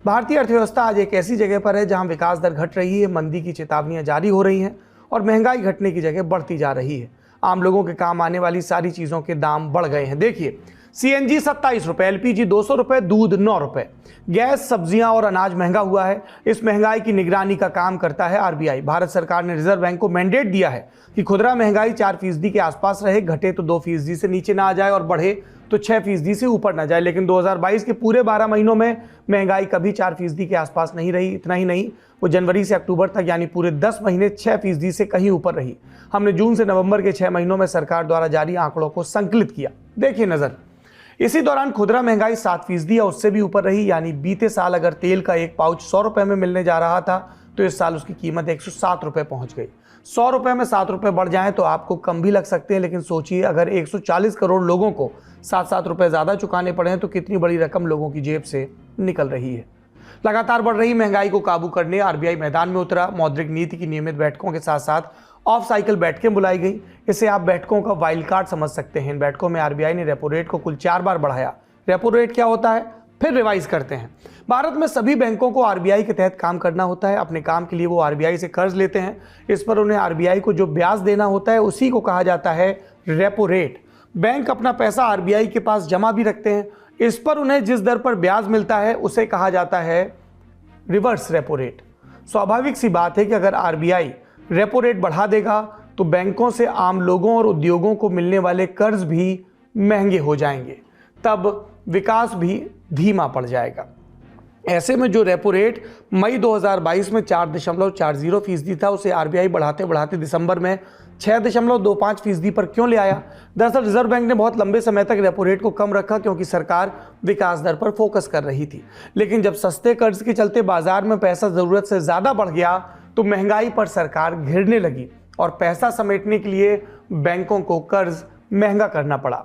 भारतीय अर्थव्यवस्था आज एक ऐसी जगह पर है जहां विकास दर घट रही है, मंदी की चेतावनियां जारी हो रही हैं और महंगाई घटने की जगह बढ़ती जा रही है। आम लोगों के काम आने वाली सारी चीज़ों के दाम बढ़ गए हैं। देखिए, CNG 27 रुपये, LPG 200 रुपये, दूध 9 रुपये, गैस, सब्जियां और अनाज महंगा हुआ है। इस महंगाई की निगरानी का काम करता है RBI। भारत सरकार ने रिजर्व बैंक को मैंडेट दिया है कि खुदरा महंगाई 4% के आसपास रहे, घटे तो 2% से नीचे ना आ जाए और बढ़े तो 6% से ऊपर ना जाए। लेकिन 2022 के पूरे 12 महीनों में महंगाई कभी 4% के आसपास नहीं रही। इतना ही नहीं, वो जनवरी से अक्टूबर तक यानी पूरे 10 महीने 6% से कहीं ऊपर रही। हमने जून से नवंबर के 6 महीनों में सरकार द्वारा जारी आंकड़ों को संकलित किया। देखिए नजर, इसी दौरान खुदरा महंगाई 7% या उससे भी ऊपर रही। यानी बीते साल अगर तेल का एक पाउच 100 रुपये में मिलने जा रहा था तो इस साल उसकी कीमत 107 रुपये पहुंच गई। 100 रुपये में 7 रुपये बढ़ जाएं तो आपको कम भी लग सकते हैं, लेकिन सोचिए अगर 140 करोड़ लोगों को 7-7 रुपये ज़्यादा चुकाने पड़े तो कितनी बड़ी रकम लोगों की जेब से निकल रही है। लगातार बढ़ रही महंगाई को काबू करने RBI मैदान में उतरा। मौद्रिक नीति की नियमित बैठकों के साथ साथ ऑफ साइकिल बैठकें बुलाई गई। इसे आप बैठकों का वाइल्ड कार्ड समझ सकते हैं। इन बैठकों में RBI ने रेपो रेट को कुल 4 बार बढ़ाया। रेपो रेट क्या होता है, फिर रिवाइज करते हैं। भारत में सभी बैंकों को RBI के तहत काम करना होता है। अपने काम के लिए वो RBI से कर्ज लेते हैं। इस पर उन्हें RBI को जो ब्याज देना होता है उसी को कहा जाता है रेपो रेट। बैंक अपना पैसा RBI के पास जमा भी रखते हैं। इस पर उन्हें जिस दर पर ब्याज मिलता है उसे कहा जाता है रिवर्स रेपो रेट। स्वाभाविक सी बात है कि अगर RBI रेपो रेट बढ़ा देगा तो बैंकों से आम लोगों और उद्योगों को मिलने वाले कर्ज भी महंगे हो जाएंगे, तब विकास भी धीमा पड़ जाएगा। ऐसे में जो रेपो रेट मई 2022 में 4.40% था उसे RBI बढ़ाते बढ़ाते दिसंबर में 6.25% पर क्यों ले आया? दरअसल रिजर्व बैंक ने बहुत लंबे समय तक रेपो रेट को कम रखा क्योंकि सरकार विकास दर पर फोकस कर रही थी। लेकिन जब सस्ते कर्ज के चलते बाजार में पैसा जरूरत से ज्यादा बढ़ गया तो महंगाई पर सरकार घिरने लगी और पैसा समेटने के लिए बैंकों को कर्ज महंगा करना पड़ा।